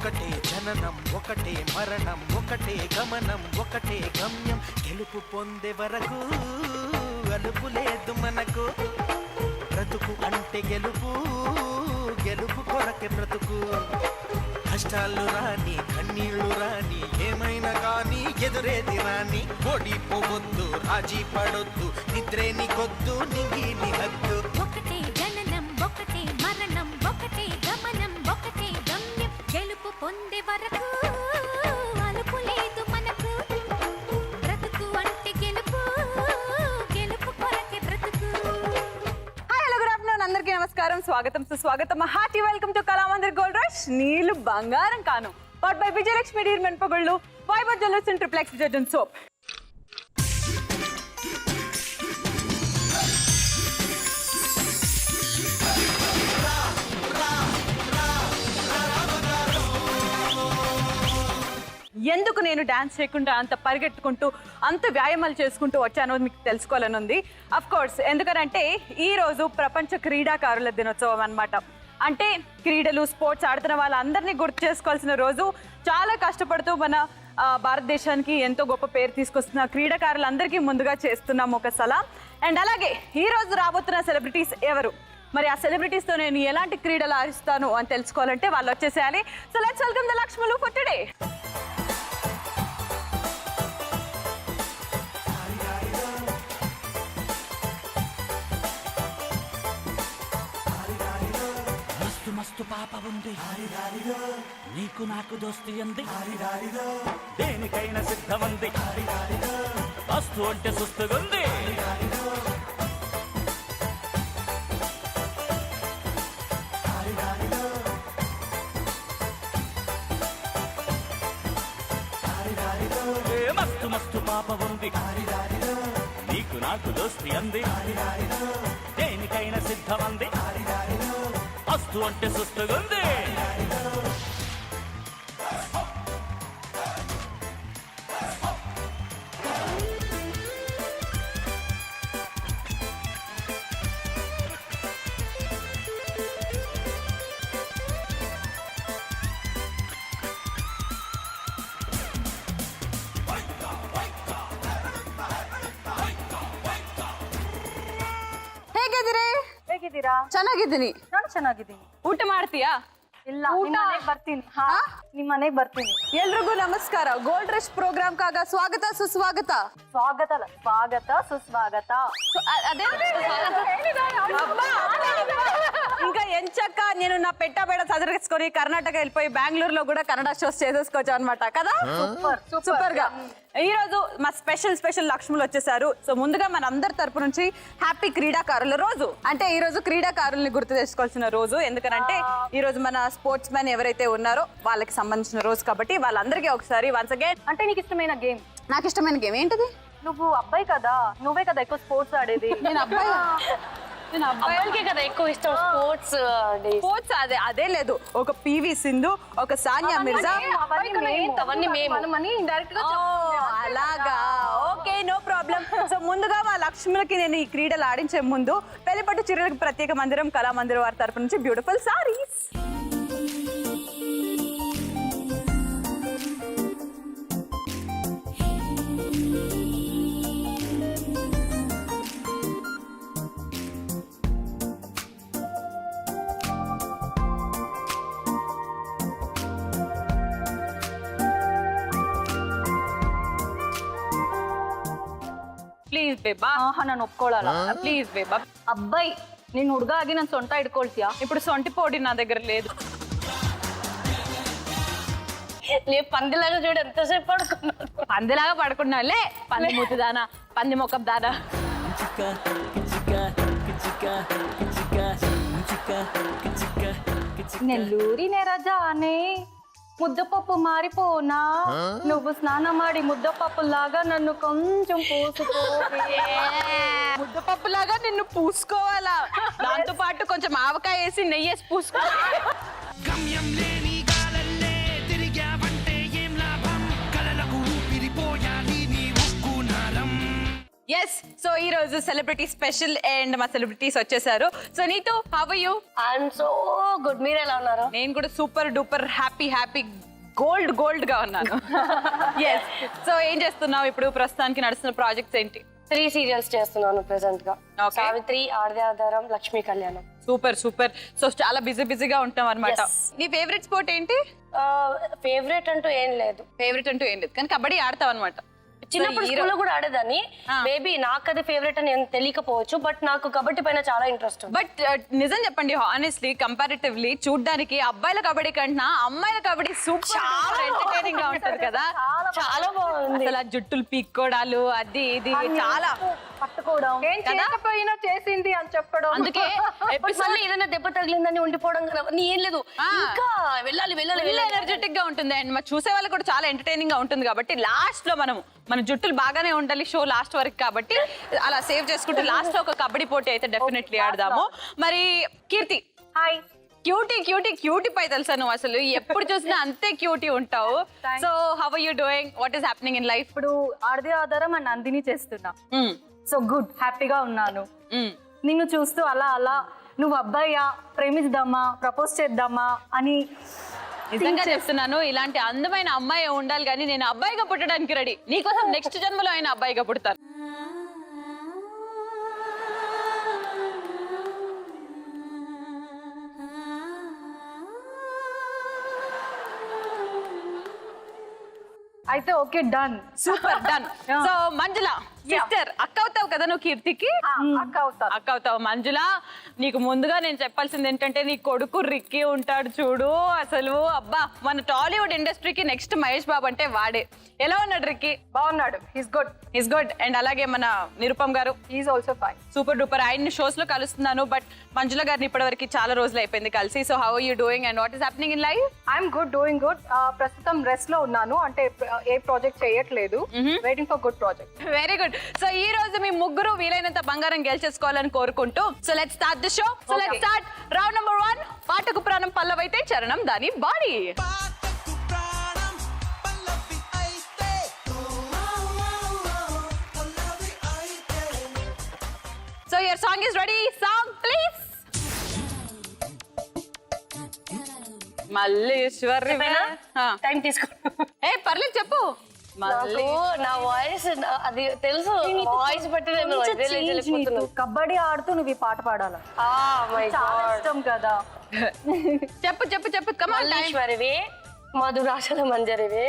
ఒకటే జననం ఒకటే మరణం ఒకటే గమనం ఒకటే గమ్యం గెలుపు పొందే వరకు అలుపు లేదు మనకు బ్రతుకు అంటే గెలుపు గెలుపు కొరకే బ్రతుకు కష్టాలు రాని కన్నీళ్లు రాని ఏమైనా కానీ ఎదురేది రాని ఓడిపోవద్దు రాజీ పడొద్దు నిద్రే నీకొద్దు నింగి నీ హద్దు ఒకటే జననం ఒకటే మరణం ఒకటే గమనం ఒకటే గమ్యం గెలుపు పొందే వరకు అలుపు లేదు మనకు బ్రతుకు అంటే గెలుపు గెలుపు కొరకే బ్రతుకు. హాయ్ హలో గుడ్ ఆఫ్టర్నూన్ అందరికీ నమస్కారం స్వాగతం సుస్వాగతం hearty welcome to Kalamandir gold rush నీళ్లు బంగారం కాను పాట్ బై విజయలక్ష్మి డీర్ మెన్పగళ్ళు వైబర్ జెల్లర్స్ ట్రిప్లెక్స్ డిటర్జెంట్ సోప్. ఎందుకు నేను డాన్స్ చేయకుండా అంత పరిగెట్టుకుంటూ అంత వ్యాయామాలు చేసుకుంటూ వచ్చానో మీకు తెలుసుకోవాలని ఉంది. అఫ్ కోర్స్ ఎందుకనంటే ఈరోజు ప్రపంచ క్రీడాకారుల దినోత్సవం అన్నమాట. అంటే క్రీడలు స్పోర్ట్స్ ఆడుతున్న వాళ్ళందరినీ గుర్తు చేసుకోవాల్సిన రోజు. చాలా కష్టపడుతూ మన భారతదేశానికి ఎంతో గొప్ప పేరు తీసుకొస్తున్న క్రీడాకారులందరికీ ముందుగా చేస్తున్నాం ఒక సలాం. అండ్ అలాగే ఈరోజు రాబోతున్న సెలబ్రిటీస్ ఎవరు, మరి ఆ సెలబ్రిటీస్తో నేను ఎలాంటి క్రీడలు ఆడిస్తాను అని తెలుసుకోవాలంటే వాళ్ళు వచ్చేసేయాలి. సో లెట్స్ వెల్కమ్ ద లక్ష్ములు ఫర్ టుడే. మస్తు పాప ఉంది నీకు నాకు దోస్తి అంది దేనికైనా సిద్ధమంది వస్తు అంటే సుస్తుగుంది మస్తు మస్తు పాప ఉంది నీకు నాకు దోస్తి అంది దేనికైనా సిద్ధమంది వస్తు అంటే సుస్తుగుంది. ಹೇಗಿದ್ದೀರಾ? ಚೆನ್ನಾಗಿದ್ದೀನಿ. ನಾನು ಚೆನ್ನಾಗಿದ್ದೀನಿ. ಊಟ ಮಾಡ್ತೀಯಾ? ಇಲ್ಲ, ನಿಮ್ಮ ಮನೆಗೆ ಬರ್ತೀನಿ. ಹಾ, ನಿಮ್ಮ ಮನೆಗೆ ಬರ್ತೀನಿ. ಎಲ್ರಿಗೂ ನಮಸ್ಕಾರ. ಗೋಲ್ಡ್ ರಶ್ ಪ್ರೋಗ್ರಾಮ್ ಸ್ವಾಗತ ಸುಸ್ವಾಗತ. ಸ್ವಾಗತ ಅಲ್ಲ, ಸ್ವಾಗತ ಸುಸ್ವಾಗತ. ఇంకా ఎంచక్క నేను నా పెట్టబేడ చదివేసుకొని కర్ణాటక వెళ్ళిపోయి బెంగళూరులో కూడా కన్నడ షోస్ చేసేసుకోవచ్చు అనమాట కదా. సూపర్ గా ఈ రోజు మా స్పెషల్ లక్ష్ములు వచ్చేసారు. సో ముందుగా మన అందరి తరపు నుంచి హ్యాపీ క్రీడాకారుల రోజు. అంటే ఈ రోజు క్రీడాకారుల్ని గుర్తు తెచ్చుకోవాల్సిన రోజు. ఎందుకంటే ఈ రోజు మన స్పోర్ట్స్ మెన్ ఎవరైతే ఉన్నారో వాళ్ళకి సంబంధించిన రోజు కాబట్టి వాళ్ళందరికీ ఒకసారి వన్స్ అగైన్. అంటే నీకు ఇష్టమైన గేమ్? నాకు ఇష్టమైన గేమ్ ఏంటిది? నువ్వు అబ్బాయి కదా, నువ్వే కదా ఎక్కువ స్పోర్ట్స్ ఆడేది. నేను అబ్బాయి అబ్బాయిలకే కదా ఎక్కువ ఇష్టం స్పోర్ట్స్. అదే లేదు, ఒక పివి సింధు, ఒక సానియా మిర్జా, అలాగా. Okay, no problem. సో ముందుగా మా లక్ష్ములకి నేను ఈ క్రీడలు ఆడించే ముందు పెళ్లిపట్టు చీరలకు ప్రత్యేక మందిరం కళామందిరం వారి తరపు నుంచి బ్యూటిఫుల్ సారీస్. ಪ್ಲೀಸ್ ಬೇಬಾ. ನಾನು ಒಪ್ಕೊಳ್ಳಲ್ಲ. ಪ್ಲೀಸ್ ಬೇಬಾ. ಅబ్బాయి నేను ಹುಡುಗ ಆಗಿ ನಾನು ಸೊಂಟ ಹಿಡ್ಕೊಳ್ತೀಯಾ? ఇప్పుడు సొంటి పొడి నా దగ్గర లేదు. పందిలాగా చూడు ఎంతసేపు పడుకున్నాను. పందిలాగా పడుకున్నాలే, పంది ముట్టుదానా, పంది మొక్కం దానా. నెల్లూరి నెరజానే ముద్దపప్పు మారిపోనా, నువ్వు స్నానం మాడి ముద్దపప్పులాగా నన్ను కొంచెం పూసుకో. ముద్దపప్పులాగా నిన్ను పూసుకోవాలా? దాంతో పాటు కొంచెం ఆవకాయ వేసి నెయ్యి వేసి పూసుకో. గమ్యం లేని గాలల్లే తిరిగావంటే ఏం లాభం కలలకు ఊపిరిపోయాలి నీ ఉక్కు నారం. ఎస్, సో ఈ రోజు సెలబ్రిటీ స్పెషల్ అండ్ మా సెలబ్రిటీస్ వచ్చేసారు. సో నీతో how are you? I'm so good. మీరు ఎలా ఉన్నారు? నేను కూడా సూపర్ డూపర్ హ్యాపీ గోల్డ్ గా ఉన్నాను. ఎస్. సో ఏం చేస్తున్నావు ఇప్పుడు? ప్రస్తుతానికి నడుస్తున్న ప్రాజెక్ట్స్ ఏంటి? 3 సీరియల్స్ చేస్తున్నాను ప్రెసెంట్ గా. Okay. సావిత్రి, ఆర్ద్యాధారం, లక్ష్మీ కళ్యాణం. సూపర్. సో చాలా బిజీగా ఉంటాం అనమాట. Yes. నీ ఫేవరెట్ స్పోర్ట్ ఏంటి? ఫేవరెట్ అంటూ ఏం లేదు. కానీ కబడ్డీ ఆడతావు అనమాట. చిన్నప్పుడు స్కూల్లో కూడా ఆడేదాన్ని. Ah. మేబీ నాకు అది ఫేవరెట్ అని తెలియకపోవచ్చు, బట్ నాకు కబడ్డీ పైన చాలా ఇంట్రెస్ట్. బట్ నిజం చెప్పండి, హానెస్ట్లీ కంపారిటివ్లీ చూడ్డానికి అబ్బాయిల కబడ్డీ కంటే అమ్మాయిల కబడ్డీ సూపర్ ఎంటర్టైనింగ్ గా ఉంటది కదా. చాలా బాగుంది. అసలు ఆ జుట్టులు పీక్కోడాలు అది ఇది చాలా పట్టుకోవడం, ఏం చేయకపోయినా చేసింది అని చెప్పడం. అందుకే మళ్ళీ ఏదైనా దెబ్బ తగిలిందని ఉండిపోవడం ఏం లేదు. ఇంకా వెళ్ళాలి ఎనర్జెటిక్ గా ఉంటుంది అండ్ మా చూసే వాళ్ళకి కూడా చాలా ఎంటర్టైనింగ్ గా ఉంటుంది. కాబట్టి లాస్ట్ లో మన జుట్టులు బాగానే ఉండాలి షో లాస్ట్ వరకు, కాబట్టి అలా సేవ్ చేసుకుంటూ లాస్ట్ లో ఒక కబడ్డీ పోటీ అయితే డెఫినెట్లీ ఆడదాము. మరి కీర్తి, హాయ్. క్యూటీ పై తెలుసా నువ్వు అసలు ఎప్పుడు చూసినా అంతే క్యూటీ ఉంటావు. So how are you doing? What is happening in life? ఇప్పుడు ఆర్ద్యాధారం అండ్ నందిని చేస్తున్నా. సో గుడ్, హ్యాపీగా ఉన్నాను. నిన్ను చూస్తూ అలా నువ్వు అబ్బాయ్యా, ప్రేమిద్దామా, ప్రపోజ్ చేద్దామా అని నిజంగా చెప్తున్నాను. ఇలాంటి అందమైన అమ్మాయి ఉండాలి, కానీ నేను అబ్బాయిగా పుట్టడానికి రెడీ. నీకోసం నెక్స్ట్ జన్మలో అయినా అబ్బాయిగా పుడతాను. అయితే okay, done. Super done. So Manjula sister, అక్క అవుతావు కదా నువ్వు కీర్తికి? అక్క అవుతావు. మంజుల, నీకు ముందుగా నేను చెప్పాల్సింది ఏంటంటే నీ కొడుకు రిక్కీ ఉంటాడు చూడు, అసలు అబ్బా మన టాలీవుడ్ ఇండస్ట్రీకి నెక్స్ట్ మహేష్ బాబు అంటే వాడే. ఎలా ఉన్నాడు రిక్కీ? బాగున్నాడు. He's good. అండ్ అలాగే మన నిరుపమ్ గారు, he's also fine. Super duper. ఆయన్ని షోస్ లో కలుస్తున్నాను, బట్ మంజుల గారిని ఇప్పటివరకు చాలా రోజులు అయిపోయింది కలిసి. So how are you doing and what is happening in life? I'm good, doing good. ప్రస్తుతం రెస్ట్ లో ఉన్నాను, అంటే ఏ ప్రాజెక్ట్ చేయట్లేదు. Waiting for good project. Very good. So ఈ రోజు మీ ముగ్గురు వీలైనంత బంగారం గెలిచేసుకోవాలని కోరుకుంటూ so let's start the show. So let's start round number 1. పాటకు ప్రాణం పల్లవైతే చరణం దాని body. So your song is ready. Song please. Malleswari. Time తీసుకో. ఏ పర్లేదు చెప్పు. నాకు నా వాయిస్ అది తెలుసు. వాయిస్ బట్టి నేను కబడ్డీ ఆడుతూ నువ్వు ఈ పాట పాడాలి. చాలా ఇష్టం కదా. చెప్పు మల్లీశ్వరివే, మధురాశల మంజరివే,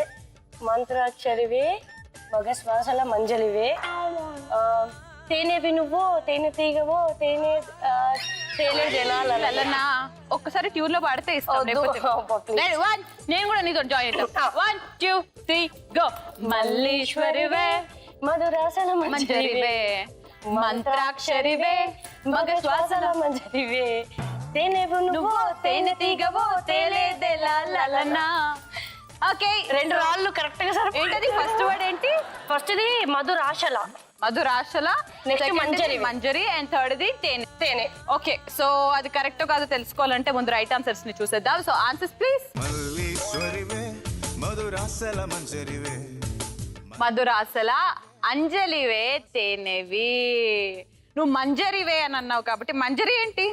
మంత్రాక్షరివే, మగ శ్వాసల మంజలివే, తేనెవి నువ్వు, తేనె తీగవో, తేనె జలాలన్నా. ఒక్కసారి ట్యూన్ లో పాడితే ఇస్తాం. నేను కూడా నీతో జాయిన్ అవుతా. 1 2 3 గో. మల్లీశ్వరివే, మధురాశల మంజరివే, మంత్రాక్షరివే, మగ శ్వాసల మంజరివే, తేనెవు నువ్వు, తేనె తీగవో, తేలేదెలాలన్నా. ఓకే, 2 రాళ్ళు కరెక్ట్ గా సార్. ఏంటది ఫస్ట్ వర్డ్ ఏంటి? ఫస్ట్ది మధురాశల, నెక్స్ట్ మంజరి అండ్ థర్డ్ది తేనె. ఓకే, సో అది కరెక్ట్ కాదో తెలుసుకోవాలంటే ముందు రైట్ ఆన్సర్స్ ని చూసేద్దాం. So answers please. మధురాసల అంజలివే, తేనెవి. నువ్వు మంజరివే అని అన్నావు కాబట్టి మంజరి ఏంటి?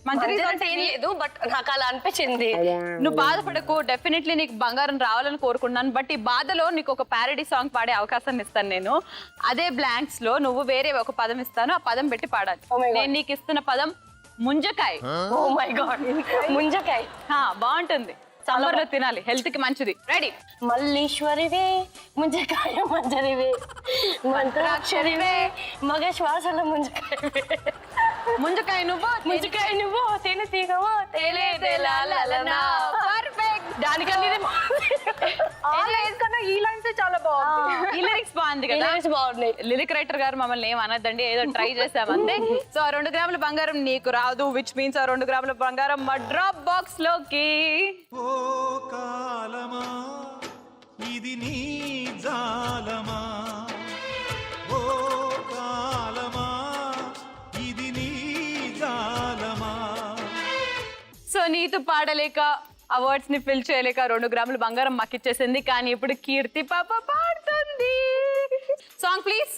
మంజరి అంటే ఏం లేదు, బట్ నాకు అలా అనిపించింది. నువ్వు బాధపడకు, డెఫినెట్లీ నీకు బంగారం రావాలని కోరుకున్నాను. బట్ ఈ బాధలో నీకు ఒక ప్యారడీ సాంగ్ పాడే అవకాశాన్ని ఇస్తాను నేను. అదే బ్లాంక్స్ లో నువ్వు వేరే ఒక పదం ఇస్తాను, ఆ పదం పెట్టి పాడాలి. నేను నీకు ఇస్తున్న పదం ముంజకాయ. ఓ మై గాడ్, ముంజకాయ బాగుంటుంది, సమ్మర్ లో తినాలి, హెల్త్ కి మంచిది. రెడీ. మల్లీశ్వరివే, ముంజకాయ మంజరివే, మంత్రాక్షరివే, మగ శ్వాసల ముంజకాయవే, ముంజకాయ నువ్వు, తేనె తీగవో, తేలేదెలాలన్నా. పర్ఫెక్ట్. దానికన్నా ఈ లైన్స్ చాలా బాగుంది. ఈ లిరిక్స్ బాగుంది కదా. బాగున్నాయి. లిరిక్ రైటర్ గారు మమ్మల్ని ఏం అనద్దండి, ఏదో ట్రై చేసామంతే. సో 2 గ్రాముల బంగారం నీకు రాదు, విచ్ మీన్స్ 2 గ్రాముల బంగారం మా డ్రాప్ బాక్స్ లోకి. ఓ కాలమా ఇది నీ జాలమా, ఓ కాలమా ఇది నీ జాలమా. సో నీతో పాడలేక అవార్డ్స్ ని ఫిల్ చేయలేక 2 గ్రాముల బంగారం మాకు ఇచ్చేసింది. కానీ ఇప్పుడు కీర్తి పాప పాడుతుంది. Song please.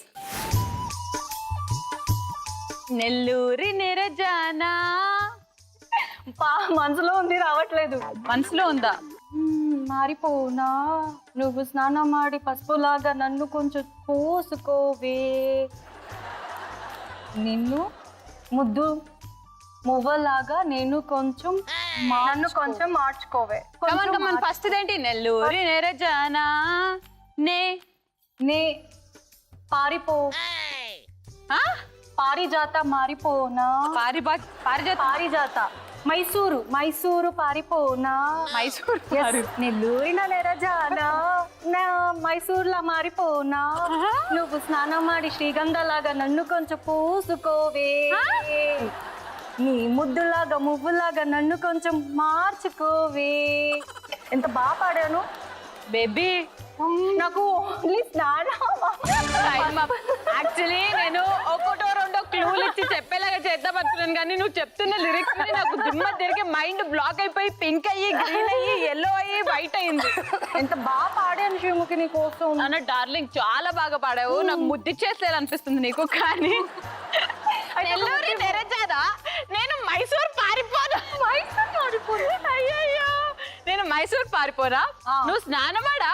నెల్లూరి నిరజానా. మనసులో ఉంది, రావట్లేదు. మనసులో ఉందా? మారిపోనా నువ్వు స్నానం ఆడి పసుపులాగా నన్ను కొంచెం పోసుకోవే, నిన్ను ముద్దు మువ్వలాగా నన్ను కొంచెం మార్చుకోవే. ఫస్ట్ ఏంటి? నెల్లూరి నిరజానా నే నే పారిపో, ఆ? పారిజాత మారిపోనా, పారిజాత మైసూరు పారిపోనా, మైసూర్ నెల్లూరిన నెరజానా నా మైసూర్లా మారిపోనా, నువ్వు స్నానం ఆడి శ్రీగంధలాగా నన్ను కొంచెం పూసుకోవే, నీ ముద్దులాగా మువ్వులాగా నన్ను కొంచెం మార్చుకోవే. ఎంత బాగా పాడాను బేబీ. నాకు ఓన్లీ స్నానం. యాక్చువల్లీ నేను ఒకటో రెండో క్లూలు ఇచ్చి చెప్పేలాగా చేద్దాం అనుకున్నాను, కానీ నువ్వు చెప్తున్న లిరిక్స్ నాకు దిమ్మ తిరిగి మైండ్ బ్లాక్ అయిపోయి పింక్ అయ్యి గ్రీన్ అయ్యి ఎల్లో అయ్యి వైట్ అయ్యింది. ఎంత బాగా పాడాను శ్రీముఖి నీ కోసం. అన్న డార్లింగ్ చాలా బాగా పాడావు, నాకు ముద్దిచ్చేసేది అనిపిస్తుంది నీకు. కానీ నెల్లూరి నెరజాదా నేను మైసూర్ పారిపోను. అయ్యయ్యో, నేను మైసూర్ పారిపోరా? నువ్వు స్నానమాడా?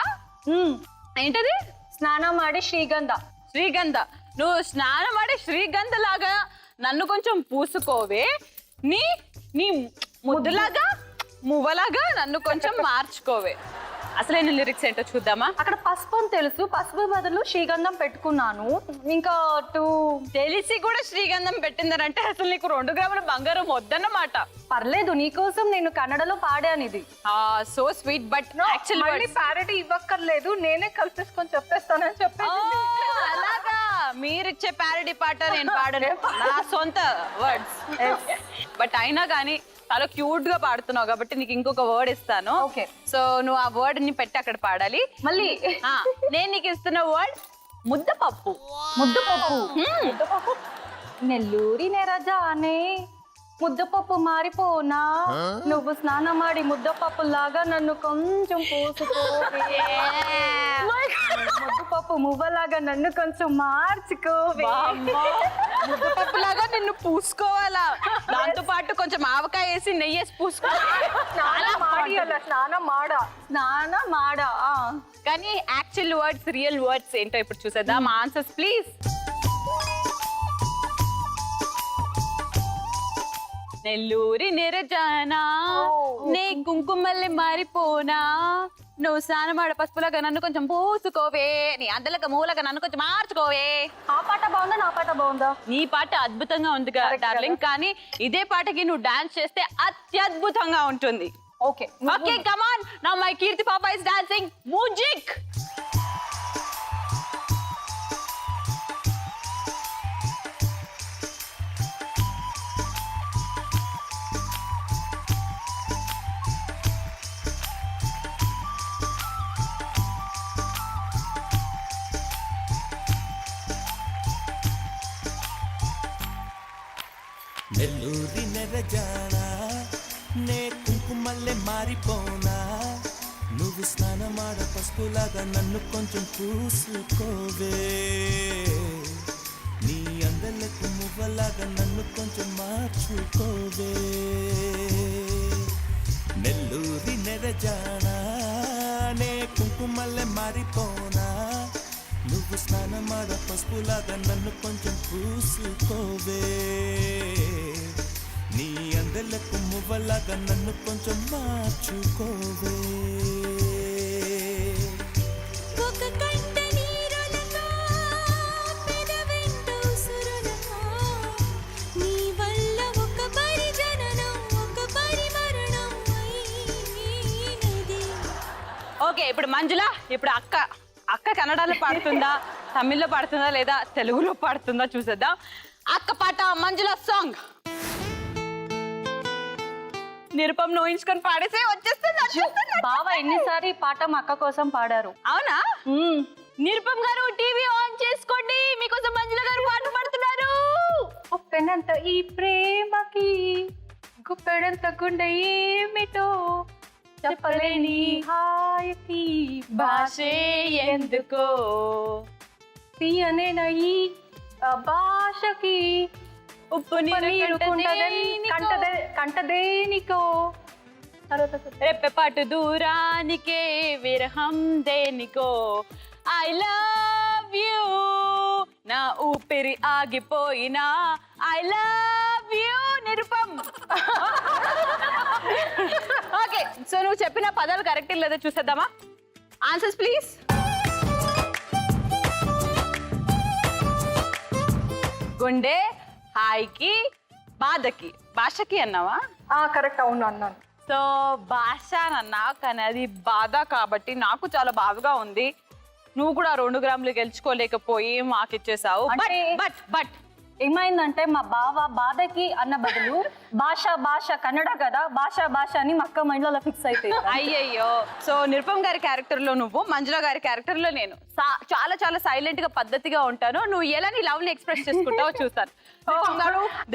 ఏంటది? స్నానం ఆడి శ్రీగంధ. నువ్వు స్నానం ఆడి శ్రీగంధ లాగా నన్ను కొంచెం పూసుకోవే, నీ నీ ముద్దులాగా మువ్వలాగా నన్ను కొంచెం మార్చుకోవే. అసలైన లిరిక్స్ ఏంటో చూద్దామా? అక్కడ పసుపు అని తెలుసు, పసుపు బదులు శ్రీగంధం పెట్టుకున్నాను. ఇంకా తెలిసి కూడా శ్రీగంధం పెట్టిందనంటే అసలు నీకు 2 గ్రాముల బంగారం వద్దన్నమాట. పర్లేదు, నీకోసం నేను కన్నడలో పాడాను ఇది. So sweet. But actually parody ఇవ్వక్కర్లేదు, నేనే కలిపేసుకొని చెప్పేస్తానని చెప్పేసి. అలాగా మీరిచ్చే ప్యారడీ పాట నేను పాడను, నా సొంత వర్డ్స్. బట్ అయినా కానీ చాలా క్యూట్ గా పాడుతున్నావు కాబట్టి నీకు ఇంకొక వర్డ్ ఇస్తాను. ఓకే, సో నువ్వు ఆ వర్డ్ ని పెట్టి అక్కడ పాడాలి. మళ్ళీ నేను నీకు ఇస్తున్న వర్డ్ ముద్దపప్పు. ముద్దపప్పు. నెల్లూరి నెరజానే ముద్దపప్పు మారిపోనా, నువ్వు స్నానమాడి ముద్దపప్పు లాగా నన్ను కొంచెం పూసుకోవే, ముద్దపప్పు మువ్వలాగా నన్ను కొంచెం మార్చుకోవే. ముద్దపప్పు లాగా నిన్ను పూసుకోవాలా? దాంతో పాటు కొంచెం ఆవకాయ వేసి నెయ్యి వేసి పూసుకో. స్నానం మాడా. కానీ యాక్చువల్ వర్డ్స్, రియల్ వర్డ్స్ ఏంటో ఇప్పుడు చూసేద్దాం. Answers please. నెల్లూరి నిరజానా నే కుంకుమల్లి మారిపోనా, నువ్వు స్నానమాడ పసుపులాగా నన్ను కొంచెం పూసుకోవే, నీ అందలక మూలగా నన్ను కొంచెం మార్చుకోవే. ఆ పాట బాగుందా నా పాట బాగుందా? నీ పాట అద్భుతంగా ఉంది డార్లింగ్, కానీ ఇదే పాటకి నువ్వు డాన్స్ చేస్తే అత్యద్భుతంగా ఉంటుంది. Okay okay, come on. Now my Keerthi పాప ఇస్ డాన్సింగ్ మ్యూజిక్. నెల్లూరి నెరజానా నే కుంకుమల్లె మారిపోనా, నువ్వు స్నానమాడ పసుపులాగా నన్ను కొంచెం పూసుకోవే, నీ అందలకు మువ్వలాగా నన్ను కొంచెం మార్చుకోవే. నెల్లూరి నెరజానా నే కుంకుమల్లె మారిపోనా, నువ్వు స్నానమాడ పసుపులాగా నన్ను కొంచెం పూసుకోవే, నీ అందలకు మువ్వలాగా నన్ను కొంచెం మార్చుకోవే. ఓకే, ఇప్పుడు మంజుల, ఇప్పుడు అక్క కన్నడలో పాడుతుందా, తమిళ్లో పాడుతుందా, లేదా తెలుగులో పాడుతుందా చూసేద్దాం. అక్క పాట మంజుల సాంగ్. నిరుపం నోయించుకొని పాడేసే వచ్చేస్తుంది. బావా ఎన్నిసార్లు ఈ పాట మా అక్క కోసం పాడారు. అవునా? నిరుపం గారు టీవీ ఆన్ చేసుకోండి, మీకోసం మంజుల గారు పాట పాడుతున్నారు. ఉప్పెనంత ఈ ప్రేమకి గుప్పెడంత గుండె ఏమిటో చెప్పలేని హాయికి భాషే ఎందుకో, తీయనేన ఈ భాషకి ఉప్పు నీరు కంటదేనికో రెప్పపాటు దూరానికే విరహం దేనికో ఐ లవ్ యూ నా ఊపిరి ఆగిపోయినా I love you Nirupam. Okay, so నువ్వు చెప్పిన పదాలు కరెక్ట్ లేదో చూసేద్దామా? Answers please. గుండె హాయికి బాధకి భాషకి అన్నావా? కరెక్ట్, అవును అన్నాను. సో భాష అన్నావు కానీ అది బాధ కాబట్టి నాకు చాలా బాధగా ఉంది. నువ్వు కూడా 2 గ్రాములు గెలుచుకోలేకపోయి మాకు ఇచ్చేసావు. బట్ ఏమైందంటే మా బావ బాధకి అన్న బదులు భాష కన్నడ కదా, భాష అని మా అక్క మైండ్ లో ఫిక్స్ అయిపోయింది. అయ్యయ్యో. సో నిరుపమ్ గారి క్యారెక్టర్ లో నువ్వు, మంజుల గారి క్యారెక్టర్ లో నేను. చాలా సైలెంట్ గా పద్ధతిగా ఉంటాను. నువ్వు ఎలా నీ లవ్ ని ఎక్స్ప్రెస్ చేసుకుంటావో చూస్తాను.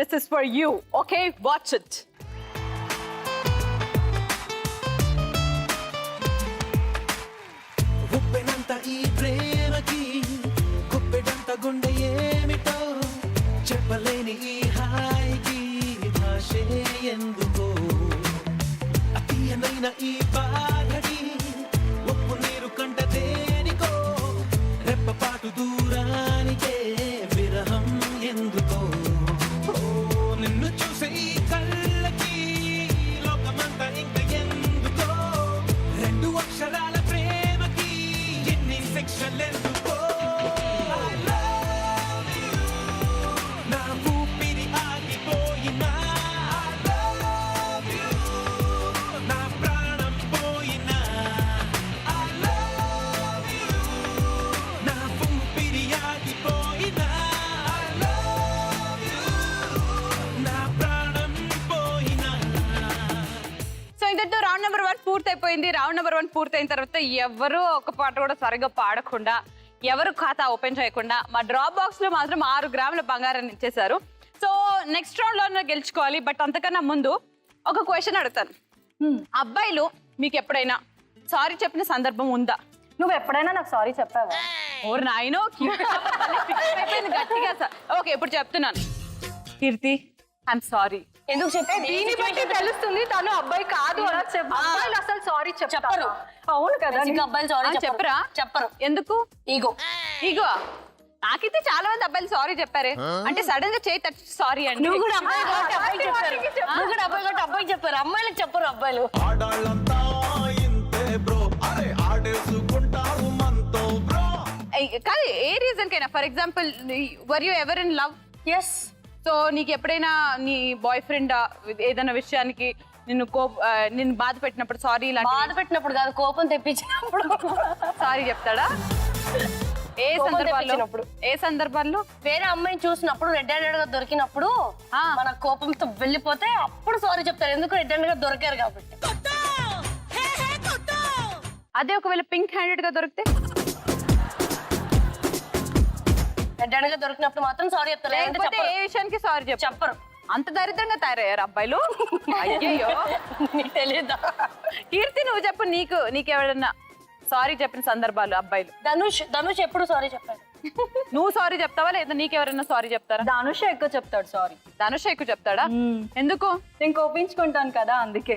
This is for you. Okay, watch it. ఉప్పెనంత ఈ ప్రేమకి గుప్పెడంత గుండె ఏమిటో చెప్పలేని ఈ హాయికి భాషే ఎందుకో అతీయమైన ఈ బాధకి ఉప్పు నీరు కంట దేనికో రెప్పపాటు దూరానికే విరహం ఎందుకో నిన్ను చూసే ఈ కళ్ళకి లోకమంతా ఇంక ఎందుకో 2 అక్షరాల ప్రేమకి ఎన్ని సెక్షన్లెందుకో I love you నా ఊపిరి ఆగిపోయినా I love you నా ప్రాణం పోయినా I love you నా ఊపిరి ఆగిపోయినా I love you నా ప్రాణం పోయినా. సో ఇంతటితో రౌండ్ నెంబర్ 1 పూర్తయిపోయింది. రౌండ్ నెంబర్ 1 పూర్తయిన తర్వాత ఎవరు ఒక పాట కూడా సరిగ్గా పాడకుండా, ఎవరు ఖాతా ఓపెన్ చేయకుండా మా డ్రాప్ బాక్స్ లో మాత్రం 6 గ్రాముల బంగారాన్ని ఇచ్చేసారు. సో నెక్స్ట్ రౌండ్ లో గెలుచుకోవాలి. బట్ అంతకన్నా ముందు ఒక క్వశ్చన్ అడుగుతాను. అబ్బాయిలు మీకు ఎప్పుడైనా సారీ చెప్పిన సందర్భం ఉందా? నువ్వు ఎప్పుడైనా నాకు సారీ చెప్పావా? ఓర్ నాయనో, గట్టిగా. ఓకే, ఇప్పుడు చెప్తున్నాను. కీర్తి, ఐఎమ్ సారీ. ఎందుకు చెప్పే? దీన్ని బట్టి తెలుస్తుంది తను అబ్బాయి కాదు అలా చెప్పు. అబ్బాయిలు అసలు సారీ చెప్పరు. అవును కదా, అబ్బాయిలు సారీ చెప్పరా? చెప్పరు. ఎందుకు? ఈగో. నాకైతే చాలా మంది అబ్బాయిలు సారీ చెప్పారే. అంటే సడన్ గా చేయి టచ్ సారీ అంటే. నువ్వు కూడా అబ్బాయి కాబట్టి అబ్బాయి చెప్పారు. అమ్మాయిలకు చెప్పరు అబ్బాయిలు. ఆడాళ్ళంతా ఇంతే బ్రో, అరే ఆడేసుకుంటారు మనతో బ్రో. కాదు, ఏ రీజన్ కైనా. For example, were you ever in love? Yes. So నీకు ఎప్పుడైనా నీ బాయ్ ఫ్రెండ్ ఏదైనా విషయానికి నిన్ను బాధ పెట్టినప్పుడు సారీ, బాధ పెట్టినప్పుడు కాదు, కోపం తెప్పించినప్పుడు సారీ చెప్తాడా? ఏ సందర్భాల్లో? వేరే అమ్మాయిని చూసినప్పుడు రెడ్ హ్యాండెడ్ గా దొరికినప్పుడు మన కోపంతో వెళ్ళిపోతే అప్పుడు సారీ చెప్తారు. ఎందుకు? రెడ్ హ్యాండెడ్ గా దొరికారు కాబట్టి. అదే ఒకవేళ పింక్ హ్యాండెడ్ గా దొరికితే? రెడ్ హ్యాండెడ్ గా దొరికినప్పుడు మాత్రం సారీ చెప్తారు. లేకపోతే ఏ విషయానికి సారీ చెప్పరు. అంత దరిద్రంగా తయారయ్యారు అబ్బాయిలు. అయ్యయ్యో, నీకు తెలీదా? కీర్తి, నువ్వు చెప్పు. నీకెవరన్నా సారీ చెప్పిన సందర్భాలు అబ్బాయిలు? ధనుష్ ఎప్పుడు సారీ చెప్పాడు. నువ్వు సారీ చెప్తావా లేదా నీకెవరైనా సారీ చెప్తారా? ధనుష్ ఎక్కువ చెప్తాడు సారీ. ధనుష్ ఎక్కువ చెప్తాడా? ఎందుకు? నేను కోపించుకుంటాను కదా, అందుకే.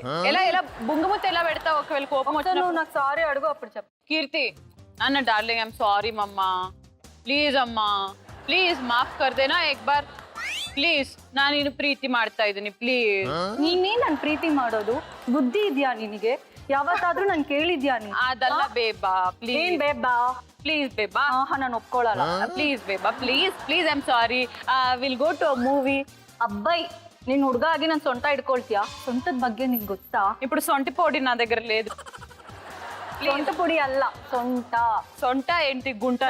ఎలా బుంగముత్త ఎలా పెడతావు? ఒకవేళ కోపం వచ్చి నువ్వు నాకు సారీ అడుగు, అప్పుడు చెప్పు. కీర్తి, అన్న డార్లింగ్, ఐఎమ్ సారీ మమ్మా, ಪ್ಲೀಸ್ ಅಮ್ಮ, ಪ್ಲೀಸ್ ಮಾಫ್ ಕರ್ ದೇನಾ ಏಕ್ ಬಾರ್ ಪ್ಲೀಸ್. ನಾನು ನೀನು ಪ್ರೀತಿ ಮಾಡ್ತಾ ಇದ್ದೀನಿ, ಪ್ಲೀಸ್. ನೀನೇ ನನ್ನ ಪ್ರೀತಿ ಮಾಡೋದು? ಬುದ್ಧಿ ಇದೆಯಾ ನಿನಗೆ? ಯಾವತ್ತಾದ್ರೂ ನಾನು ಕೇಳಿದ್ಯಾ ನೀನು? ಅದಲ್ಲ ಬೇಬಾ, ಪ್ಲೀಸ್. ಏನ್ ಬೇಬಾ? ಪ್ಲೀಸ್ ಬೇಬಾ. ನಾನು ಒಪ್ಕೊಳ್ಳಲ್ಲ. ಪ್ಲೀಸ್ ಬೇಬಾ, please please, I am sorry. Will go to a movie. అబ్బాయి, నేను ಹುಡುಗ ಆಗಿ ನಾನು ಸೊಂಟ ಇಟ್ಕೊಳ್ತೀಯಾ? ಸೊಂಟದ ಬಗ್ಗೆ ನಿಂಗೆ ಗೊತ್ತಾ? ఇప్పుడు సొంటి పొడి నా దగ్గర లేదు. సొంట పొడి అల్ల, సొంట. సొంట ఏంటి? గుంట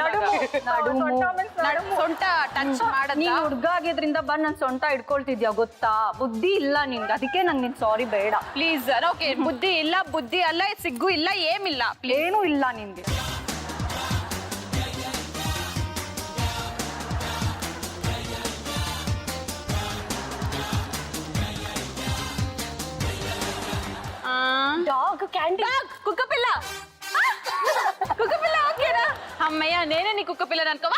ಸೊಂಟ ಟಚ್ ಮಾಡದ. ನೀನ್ ಹುಡುಗ ಆಗಿದ್ರಿಂದ ಬಂದ್ ನನ್ ಸೊಂಟ ಇಟ್ಕೊಳ್ತಿದ್ಯಾ ಗೊತ್ತಾ? ಬುದ್ಧಿ ಇಲ್ಲ ನಿನ್ಗೆ, ಅದಕ್ಕೆ ನಂಗೆ ನಿನ್ ಸಾರಿ ಬೇಡ. ಪ್ಲೀಸ್. ಓಕೆ, ಬುದ್ಧಿ ಇಲ್ಲ, ಬುದ್ಧಿ ಅಲ್ಲ, ಸಿಗ್ಗು ಇಲ್ಲ, ಏಮಿಲ್ಲ, ಏನೂ ಇಲ್ಲ ನಿನ್ಗೆ. డాగ్, క్యాండీ, కుక్క పిల్ల. కుక్క పిల్ల ఓకేనా? అమ్మయ్య, నేనే నీ కుక్క పిల్లని అనుకో.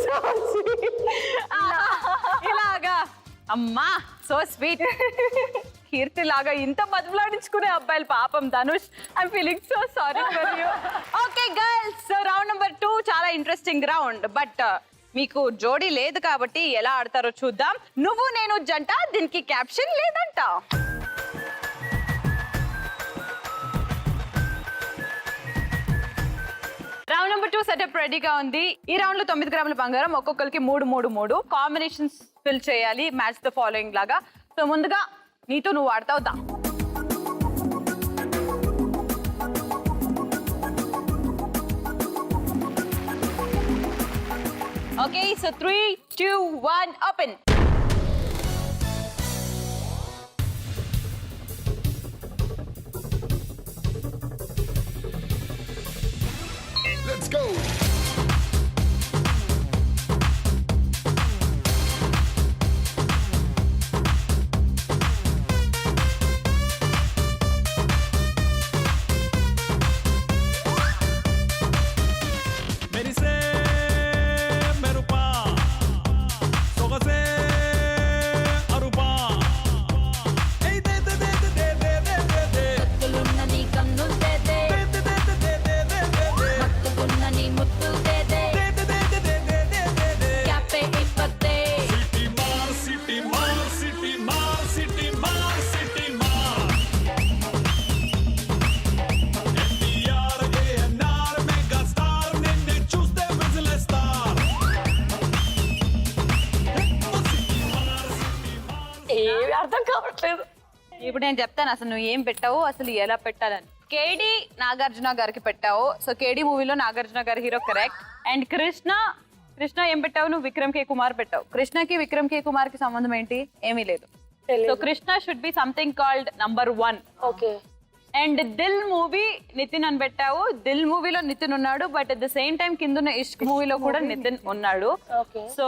సో ఇలాగా అమ్మా సో స్వీట్. కీర్తి లాగా ఇంత బదులాడించుకునే అబ్బాయిలు పాపం Dhanush. I'm feeling so sorry for you. Okay girls, so round number 2 చాలా ఇంట్రెస్టింగ్ రౌండ్. బట్ మీకు జోడీ లేదు కాబట్టి ఎలా ఆడతారో చూద్దాం. నువ్వు నేను జంట, దీనికి క్యాప్షన్ లేదంట. రౌండ్ నెంబర్ 2 సెటప్ రెడీగా ఉంది. ఈ రౌండ్ లో 9 గ్రాముల బంగారం, ఒక్కొక్కరికి 3 కాంబినేషన్స్ ఫిల్ చేయాలి మ్యాచ్ ద ఫాలోయింగ్ లాగా. సో ముందుగా నీతో నువ్వు ఆడతావు దా. Okay, so 3, 2, 1 open. Let's go. మెరిసే మెరుపా సొగసే అరుపా ఏయ్ దే దే దే దే దే దే దే దే ముత్తులున్న నీ కన్నులు తేదే, దే దే దే దే దే దే దే మత్తుకున్న నీ ముత్తులు తేదే, దే దే దే దే దే దే దే దే క్యాపే ఇప్పతే. సిటీ మార్ సిటీ మార్ సిటీ మార్ సిటీ మార్ సిటీ మార్ ఎన్టీఆర్ ఏఎన్ఆర్ మెగా స్టార్ నిన్నే చూస్తే విజిల్ స్టార్ ఏమి అర్థం కావట్లేదు. ఇప్పుడు నేను చెప్తాను అసలు నువ్వు ఏం పెట్టావు, అసలు ఎలా పెట్టాలని. కేడి నాగార్జున గారికి పెట్టావు. సో కేడి మూవీలో నాగార్జున గారి హీరో కరెక్ట్. అండ్ కృష్ణ ఏం పెట్టావు నువ్వు? విక్రమ్ కే కుమార్ పెట్టావు. కృష్ణకి విక్రమ్ కే కుమార్ కి సంబంధం ఏంటి? ఏమీ లేదు. So Krishna should be something called number 1. Okay. And Dil movie Nithin అని పెట్టావు. దిల్ మూవీలో నితిన్ ఉన్నాడు, but at the same time కింద ఇష్క్ మూవీలో కూడా నితిన్ ఉన్నాడు. ఓకే. సో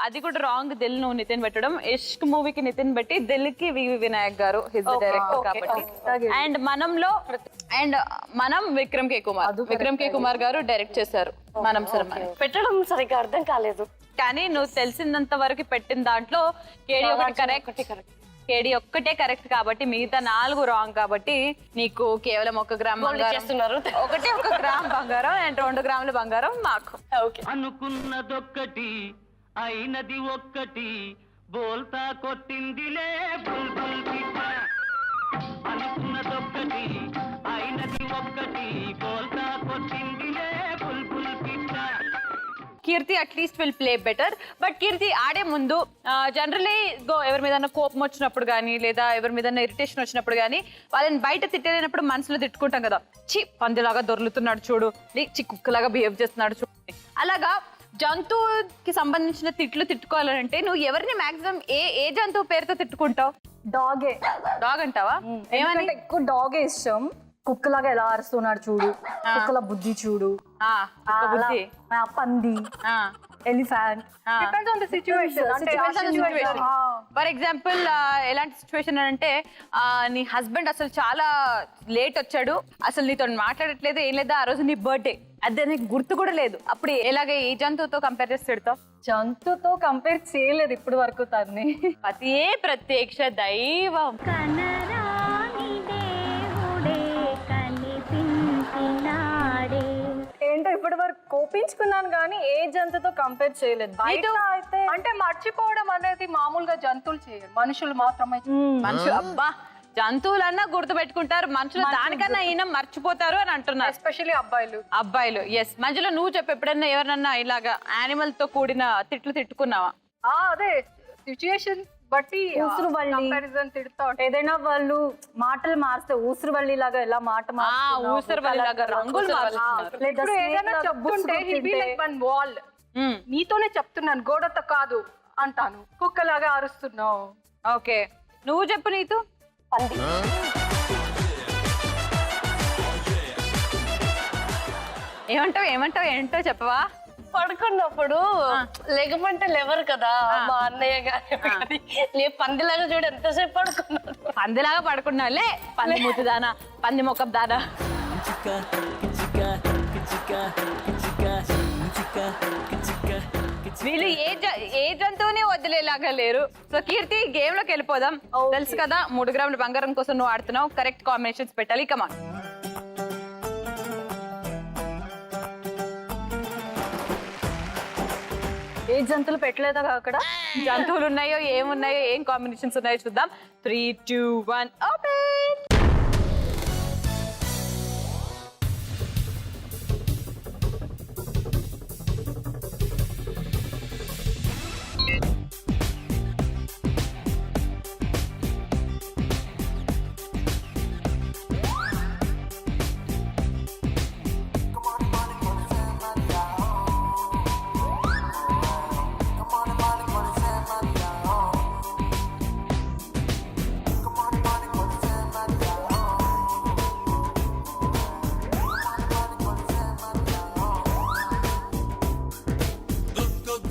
అది కూడా రాంగ్. దిల్ నువ్వు నితిన్ పెట్టడం, ఇష్క్ మూవీకి నితిన్ పెట్టి దిల్ కి వివి వినాయక్ గారు హిజ్ డైరెక్టర్ కాబట్టి. అండ్ మనం విక్రమ్ కే కుమార్ గారు డైరెక్ట్ చేశారు మనం సినిమా. పెట్టడం సరిగ్గా అర్థం కాలేదు. కానీ నువ్వు తెలిసినంత వరకు పెట్టిన దాంట్లో కేడి ఒకటి కరెక్ట్. కేడి ఒక్కటే కరెక్ట్ కాబట్టి మిగతా 4 రాంగ్ కాబట్టి నీకు కేవలం 1 గ్రామ్ బంగారం చేస్తున్నారు. ఒకటే 1 గ్రామ్ బంగారం అండ్ 2 గ్రాముల బంగారం మాకు. ఓకే. అనుకున్నదొక్కటి అయినది ఒక్కటి బోల్తా కొట్టిందిలే బుల్బుల్ పిట్ట. అనుకున్నదొక్కటి అయినది ఒక్కటి బోల్తా కొట్టిందిలే బుల్బుల్ పిట్ట. Keerthi at least will play better. But Keerthi ఆడే ముందు జనరలీ ఎవరి మీద కోపం వచ్చినప్పుడు కానీ లేదా ఎవరి మీద ఇరిటేషన్ వచ్చినప్పుడు కానీ వాళ్ళని బయట తిట్టలేనప్పుడు మనసులో తిట్టుకుంటాం కదా. పందిలాగా దొర్లుతున్నాడు చూడు, కుక్కలాగా బిహేవ్ చేస్తున్నాడు చూడు. అలాగా జంతువుకి సంబంధించిన తిట్లు తిట్టుకోవాలంటే నువ్వు ఎవరిని మాక్సిమం ఏ జంతువు పేరుతో తిట్టుకుంటావు? డాగే. డాగ్ అంటావా? ఏమని? ఎక్కువ డాగే ఇష్టం. కుక్కలాగా ఎలా అరుస్తున్నాడు చూడు, కుక్కల బుద్ధి చూడు, బుద్ధి, పంది, elephant. Depends on the situation. For example ఎలాంటి సిచ్యువేషన్ అంటే నీ హస్బెండ్ అసలు చాలా లేట్ వచ్చాడు, అసలు నీతో మాట్లాడట్లేదు, ఏం లేదా, ఆ రోజు నీ బర్త్డే, అదే నీకు గుర్తు కూడా లేదు. అప్పుడు ఎలాగే ఏ జంతువుతో కంపేర్ చేసి పెడతావు? జంతువుతో కంపేర్ చేయలేదు ఇప్పుడు వరకు తన్ని. పతియే ప్రత్యక్ష దైవం. ఏంటో ఇప్పటి వరకు కోపించుకున్నాను కానీ ఏ జంతువుతో కంపేర్ చేయలేదు. బయట అయితే అంటే మర్చిపోవడం అనేది మామూలుగా జంతువులు చేయరు, మనుషులు మాత్రమే. మనుషులు అబ్బా జంతువులన్నా గుర్తు పెట్టుకుంటారు, మనుషులు దానికన్నా ఈయన మర్చిపోతారు అని అంటున్నారు. ఎస్పెషల్లీ అబ్బాయిలు. ఎస్. మధ్యలో నువ్వు చెప్పు, ఎప్పుడన్నా ఎవరన్నా ఇలాగా యానిమల్ తో కూడిన తిట్లు తిట్టుకున్నావా? అదే సిచ్యుయేషన్ బట్టి కంపారిజన్ తిడుతా. ఏదైనా వాళ్ళు మాటలు మారిస్తే ఊసురువల్లి లాగా ఎలా మాట ఊసరవల్లి లాగా రంగులు ఇప్పుడు ఏదైనా చెప్తుంటే he'll be like one wall. నీతోనే చెప్తున్నాను, గోడతో కాదు అంటాను. కుక్కలాగా అరుస్తున్నావు. ఓకే, నువ్వు చెప్పు నీతు. ఏమంటావు ఏంటో చెప్పవా? పడుకున్నప్పుడు లెగమంటే లేవరు కదా మా అన్నయ్య గారు, పందిలాగా చూడు ఎంతసేపు పడుకున్నాడు. పందిలాగా పడుకున్నావులే, పంది మూతి దానా, పంది మొక్కం దానా. వీళ్ళు ఏ జంతువుని వదిలేలాగా లేరు. సో కీర్తి గేమ్ లోకి వెళ్ళిపోదాం. తెలుసు కదా 3 గ్రాముల బంగారం కోసం నువ్వు ఆడుతున్నావు. కరెక్ట్ కాంబినేషన్స్ పెట్టాలి. కమాన్. ఏ జంతువులు పెట్టలేదా అక్కడ? జంతువులు ఉన్నాయో ఏమున్నాయో ఏం కాంబినేషన్స్ ఉన్నాయో చూద్దాం. 3, 2, 1 ఓపెన్.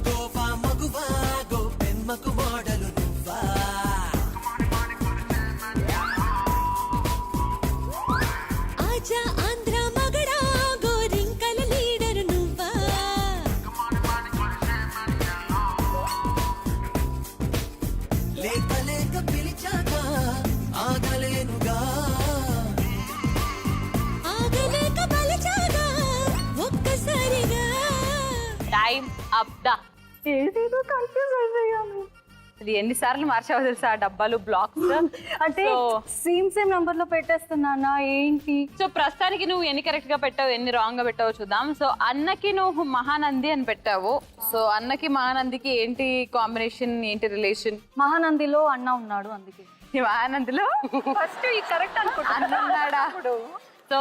గోవా మగువా గో పెమ్మకు మోడలు నువ్వా ఆజా ఆంధ్ర మగడా గోరింకల లీడర్ నువ్వా లేక లేక పిలిచాక ఆగలేనుగా ఆగలేక బలచాగా ఒక్కసారిగా టైం అప్ దా. ఏదేదో కన్ఫ్యూజ్ అయిపోయాను. ఇది ఎన్నిసార్లు మార్చావో తెలుసా ఆ డబ్బాలు బ్లాక్స్. అంటే సేమ్ నంబర్ లో పెట్టేస్తున్నానా ఏంటి? సో ప్రస్తుతానికి నువ్వు ఎన్ని కరెక్ట్ గా పెట్టావు, ఎన్ని రాంగ్ గా పెట్టావో చూద్దాం. సో అన్నకి నువ్వు మహానంది అని పెట్టావు. సో అన్నకి మహానందికి ఏంటి కాంబినేషన్, ఏంటి రిలేషన్? మహానందిలో అన్న ఉన్నాడు అందుకే. ఈ మహానందిలో ఫస్ట్ ఈ కరెక్ట్ అన్న ఉన్నాడా? సో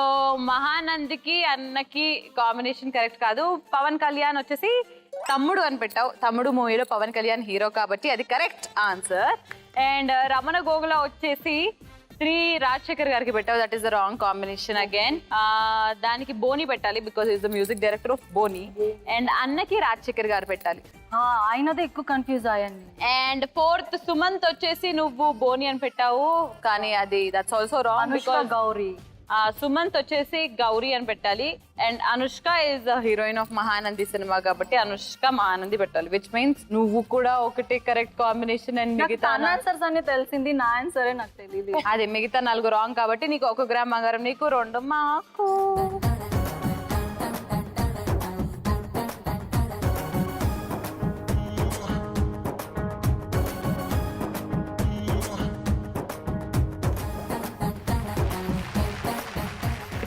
మహానందికి అన్నకి కాంబినేషన్ కరెక్ట్ కాదు. పవన్ కళ్యాణ్ వచ్చేసి తమ్ముడు అని పెట్టావు. తమ్ముడు మూవీలో పవన్ కళ్యాణ్ హీరో కాబట్టి అది correct answer. And Ramana Gogula వచ్చేసి రాజశేఖర్ గారికి పెట్టావు. That is the wrong combination again. దానికి బోని పెట్టాలి because is the music director of Boney. And అన్నకి రాజశేఖర్ గారు పెట్టాలి. ఆయనదే ఎక్కువ కన్ఫ్యూజ్ అయ్యాను. అండ్ 4th సుమంత్ వచ్చేసి నువ్వు బోని అని పెట్టావు కానీ అది that's also wrong because Gauri. Sumanth వచ్చేసి గౌరీ అని పెట్టాలి. And Anushka is the heroine of Mahanandi cinema కాబట్టి అనుష్క మహానంది పెట్టాలి. విచ్ మీన్స్ నువ్వు కూడా ఒకటి కరెక్ట్ కాంబినేషన్. అండ్ మిగతా ఆన్సర్స్ అన్ని తెలిసింది, నా ఆన్సరే నాకు తెలియదు. అదే మిగతా 4 రాంగ్ కాబట్టి నీకు 1 గ్రామ్ బంగారం, నీకు 2 మాకు.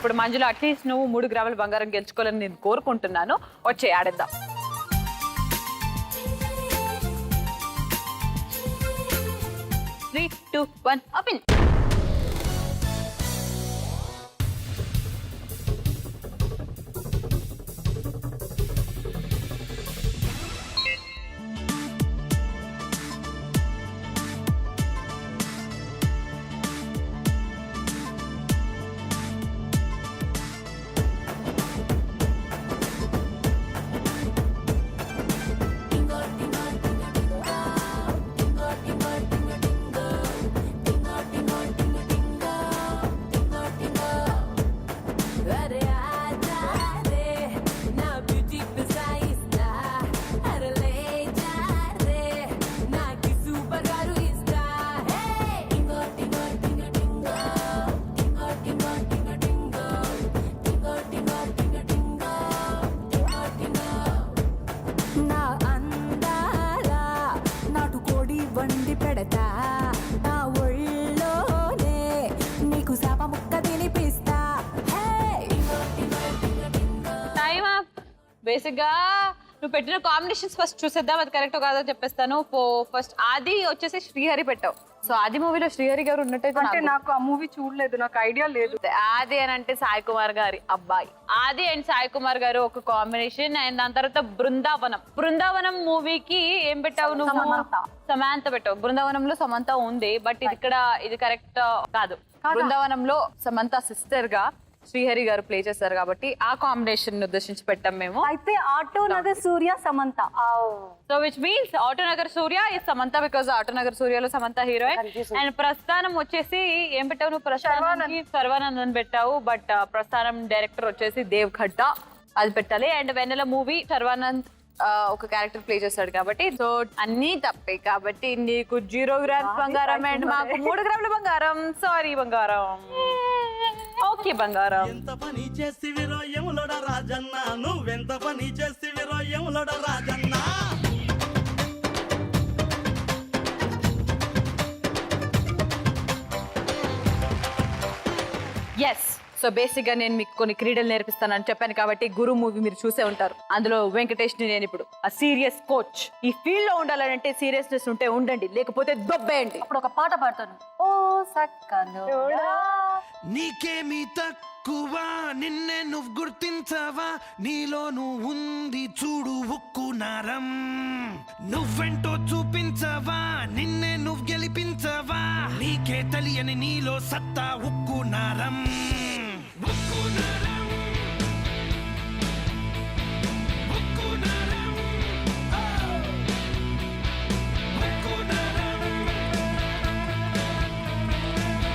ఇప్పుడు మంజులో అట్లీస్ట్ నువ్వు 3 గ్రాముల బంగారం గెలుచుకోవాలని నేను కోరుకుంటున్నాను. వచ్చే ఆడేద్దాం. Three, 2, 1 open. బేసిక్ గా నువ్వు పెట్టిన కాంబినేషన్స్ ఫస్ట్ చూసేద్దాం, అది కరెక్ట్ కాదో చెప్పేస్తాను. ఫస్ట్ ఆది వచ్చేసి శ్రీహరి పెట్టావు. సో ఆది మూవీలో శ్రీహరి గారు ఉన్నట్టయితే అంటే నాకు ఆ మూవీ చూడలేదు, నాకు ఐడియా లేదు. ఆది అని అంటే సాయి కుమార్ గారి అబ్బాయి. ఆది అండ్ సాయి కుమార్ గారు ఒక కాంబినేషన్. అండ్ దాని తర్వాత బృందావనం మూవీకి ఏం పెట్టావు నువ్వు? సమంత పెట్టావు. బృందావనంలో సమంత ఉంది బట్ ఇది కరెక్ట్ కాదు. బృందావనంలో సమంత సిస్టర్ గా శ్రీహరి గారు ప్లే చేశారు కాబట్టి ఆ కాంబినేషన్ ఉద్దేశించి పెట్టాం మేము. అయితే Auto Nagar Surya Samantha. So which means Auto Nagar Surya is Samantha because Auto Nagar సూర్యలో సమంత హీరోయిన్. అండ్ ప్రస్థానం వచ్చేసి ఏం పెట్టావు నువ్వు? ప్రస్థానానికి సర్వానందన్ పెట్టావు బట్ ప్రస్థానం డైరెక్టర్ వచ్చేసి దేవ్ ఖడ్డా, అది పెట్టాలి. అండ్ వెన్నెల మూవీ సర్వానంద్ ఒక క్యారెక్టర్ ప్లే చేస్తాడు కాబట్టి సో అన్నీ తప్పే కాబట్టి నీకు 0 గ్రామ్స్ బంగారం అండ్ మాకు 3 గ్రాముల బంగారం. సారీ బంగారం. ఓకే బంగారం. ఎంత పని చేసివిరో యములోడ రాజన్న, నువ్వెంత పని చేసివిరో యములోడ రాజన్న. ఎస్ సో బేసిక్ గా నేను మీకు కొన్ని క్రీడలు నేర్పిస్తానని చెప్పాను కాబట్టి గురు మూవీ మీరు చూసే ఉంటారు. అందులో వెంకటేష్ ని నేను ఇప్పుడు ఆ సీరియస్ కోచ్. ఈ ఫీల్డ్ లో ఉండాలంటే సీరియస్నెస్ ఉంటే ఉండండి, లేకపోతే దొబ్బేయండి. ఇప్పుడు ఒక పాట పాడతాను. ఓ సక్కను నీకేమి తక్కువ, నిన్నే నువ్వు గుర్తించవా, నీలో నువ్వు ఉంది చూడు ఉక్కు నరం. నువ్వెంటో చూపించవా, నిన్నే నువ్వు గెలిపించవా, నీకే తెలియని నీలో సత్తా ఉక్కు నరం. ఉక్కు నరం, ఉక్కు నరం, ఉక్కు నరం,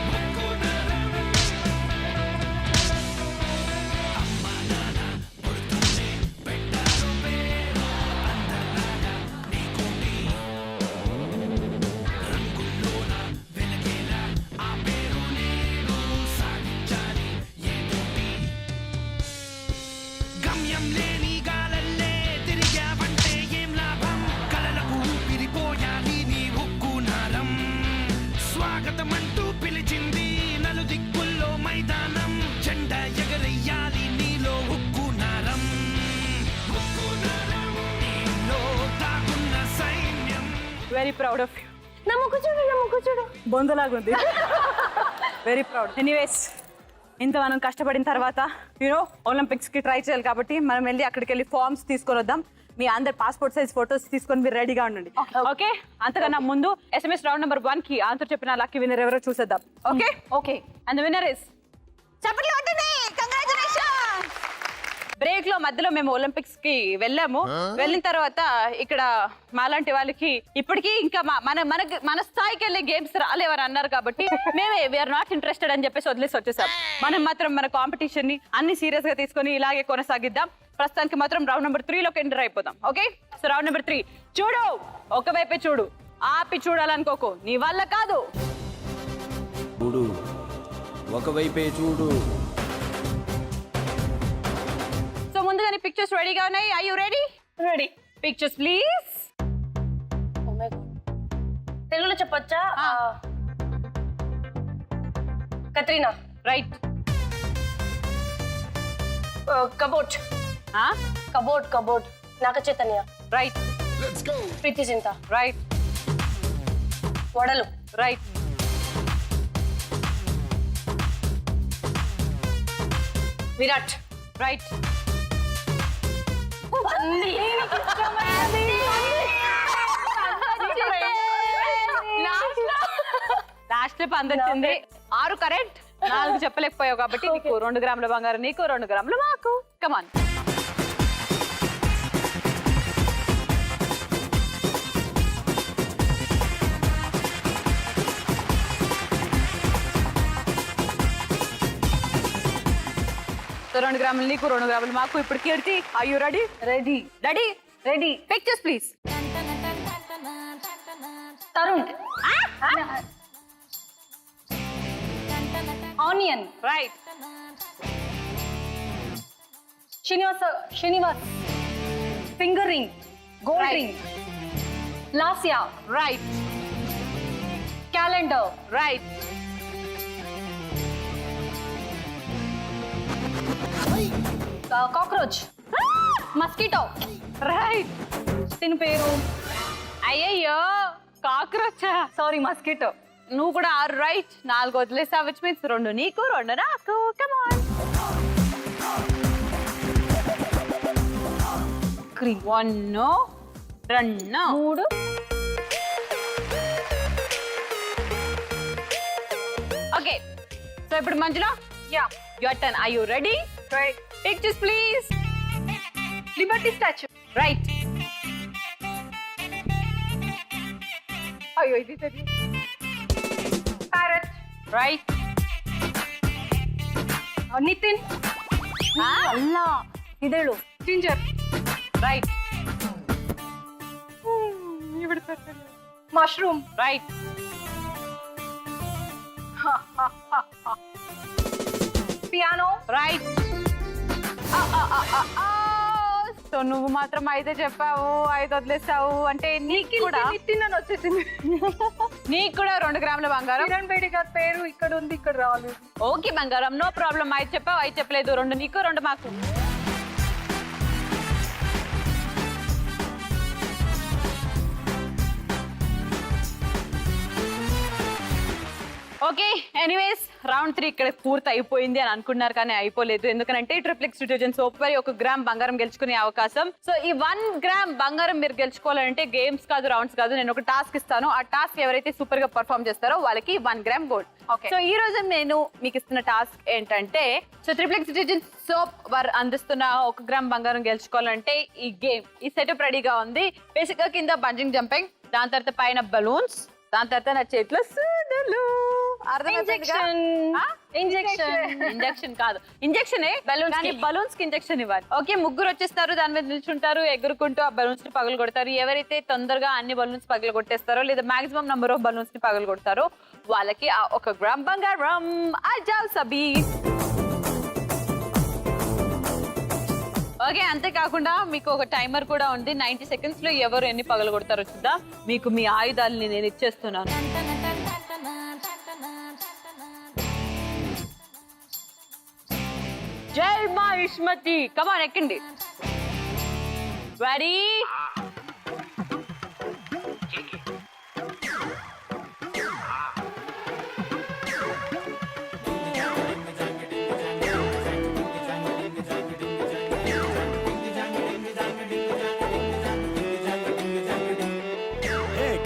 ఉక్కు నరం. అమ్మ నాన్న పుడుతూనే పెట్టారు పేరు, అందరిలాగా నీకోటి రంగుల్లోన వెలిగేలా ఆ పేరు నేను సాగించాలి ఏదోటి. గమ్యం లేని గాలల్లే తిరిగావంటే ఏం లాభం, కలలకు ఊపిరిపోయాలి నీ ఉక్కు నరం. స్వాగతం అంటూ పిలిచింది నలుదిక్కుల్లో మైదానం, జెండ ఎగరెయ్యాలి నీలో ఉక్కు నరం. ఉక్కు నరం, నీలో దాగున్న సైన్యం. Very proud of you. నమ్ముకు చూడు బొందలాగుంది. Very proud. ఎనీవేస్ ఇంత మనం కష్టపడిన తర్వాత యూనో ఒలింపిక్స్ కి ట్రై చేయాలి కాబట్టి మనం వెళ్ళి అక్కడికి వెళ్ళి ఫార్మ్స్ తీసుకొని వద్దాం. మీ అందరు పాస్పోర్ట్ సైజ్ ఫొటోస్ తీసుకొని మీరు రెడీగా ఉండండి. ఓకే అంతకన్నా ముందు SMS రౌండ్ నెంబర్ 1 కి ఆన్సర్ చెప్పిన లక్కీ విన్నర్ ఎవరో చూసేద్దాం. Okay okay and the winner is చెప్పండి. కంగ్రాచులేషన్స్. బ్రేక్ లో మధ్యలో మేము ఒలింపిక్స్ కి వెళ్ళాము. వెళ్ళిన తర్వాత ఇక్కడ మాలాంటి వాళ్ళకి ఇప్పటికీ ఇంకా మన స్థాయికి వెళ్ళే గేమ్స్ రాలేవని అన్నారు కాబట్టి మేమే వీఆర్ నాట్ ఇంట్రెస్టెడ్ అని చెప్పేసి వదిలేసి వచ్చేసాం. మనం మాత్రం మన కాంపిటీషన్ ని అన్ని సీరియస్ గా తీసుకొని ఇలాగే కొనసాగిద్దాం. ప్రస్తుతానికి మాత్రం రౌండ్ నెంబర్ 3 లోకి ఎంటర్ అయిపోదాం. ఓకే సో రౌండ్ నెంబర్ 3 చూడు, ఒకవైపే చూడు, ఆపి చూడాలనుకోకు, నీ వల్ల కాదు. చూడు, ఒకవైపే చూడు. సో ముందుగానే పిక్చర్స్ రెడీగా ఉన్నాయి. Are you ready? Ready. Pictures please. తెలుగులో చెప్పొచ్చా? Katrina. Right. Cupboard. Cupboard Naga Chaitanya. Right. Let's go. Preeti Zinta. Right. వడలు. రైట్. విరాట్. రైట్. లాస్ట్ లో పందొచ్చింది. 6 కరెక్ట్, 4 చెప్పలేకపోయావు కాబట్టి నీకు 2 గ్రాముల బంగారం, నీకు 2 గ్రాములు మాకు. కమాన్. సో 2 గ్రాములు నీకు, 2 గ్రాములు మాకు. ఇప్పుడు Keerthi are you ready? Ready. Ready. Ready. Pictures please. Tarun. Onion. Right. Srinivas. Finger ring. Gold Right. Ring. Lasya. Right. Calendar. Right. Cockroach. Mosquito. Right. దీని పేరు అయ్యయ్యో కాక్రోచ్. Sorry mosquito. నువ్వు కూడా 6 రైట్, 4 వదిలేసా, విచ్ మీన్స్ 2 నీకు 2 నాకు. కమాన్. 1 2 3. ఓకే సో ఇప్పుడు Manjula yeah. Your turn. Are you ready? Right. Pictures please. Liberty statue. Right. అయ్యో ఇది తెలియదు. ప్యారెట్. రైట్. నితిన్. అల్లా ఇదేಳು. Ginger. Right. Mushroom. Right. Piano. Right. So నువ్వు మాత్రం అయితే చెప్పావు, 5 వదిలేసావు. అంటే నీకు కూడా తిన్నాను వచ్చేసింది. నీకు కూడా 2 గ్రాముల బంగారం. కిరణ్ బేడి గారి పేరు ఇక్కడ ఉంది, ఇక్కడ రాలేదు. ఓకే బంగారం, నో ప్రాబ్లం. 5 చెప్పావు, 5 చెప్పలేదు. 2 నీకు, 2 మాకు. ఓకే, ఎనీవేస్ రౌండ్ 3 ఇక్కడ పూర్తి అయిపోయింది అని అనుకున్నారు, కానీ అయిపోలేదు. ఎందుకంటే ట్రిప్లెక్స్ డిటర్జెంట్ సోప్ వారి 1 గ్రామ్ బంగారం గెలుచుకునే అవకాశం. సో ఈ 1 గ్రామ్ బంగారం మీరు గెలుచుకోవాలంటే గేమ్స్ కాదు, రౌండ్స్ కాదు, నేను ఒక టాస్క్ ఇస్తాను. ఆ టాస్క్ ఎవరైతే సూపర్ గా పర్ఫామ్ చేస్తారో వాళ్ళకి 1 గ్రామ్ గోల్డ్. సో ఈ రోజు నేను మీకు ఇస్తున్న టాస్క్ ఏంటంటే, సో ట్రిప్లెక్స్ డిటర్జెంట్ సోప్ వారు అందిస్తున్న 1 గ్రామ్ బంగారం గెలుచుకోవాలంటే ఈ గేమ్, ఈ సెటప్ రెడీగా ఉంది. బేసిక్ గా కింద బంజింగ్ జంపింగ్, దాని తర్వాత పైన బలూన్స్, దాని తర్వాత నా చేతిలో సూదులు. ఇంజెక్షన్ కాదు, ఇంజెక్షనే కానీ బలూన్స్ కి ఇంజెక్షన్ ఇవ్వాలి. ఓకే, ముగ్గురు వచ్చేస్తారు, దాని మీద నిల్చుంటారు, ఎగురుకుంటూ ఆ బలూన్స్ ని పగలు కొడతారు. ఎవరైతే తొందరగా అన్ని బలూన్స్ పగలు కొట్టేస్తారో లేదా మాక్సిమం నంబర్ ఆఫ్ బలూన్స్ ని పగలు కొడతారో వాళ్ళకి ఆ 1 గ్రామ్ బంగారం. ఆజావ్ సబీ. ఓకే, అంతేకాకుండా మీకు ఒక టైమర్ కూడా ఉంది. 90 సెకండ్స్ లో ఎవరు ఎన్ని పగలు కొడతారో చూద్దాం. మీకు మీ ఆయుధాలని నేను ఇచ్చేస్తున్నాను. జై మా ఇష్మతి, కమాన్ ఎక్కండి. రెడీ?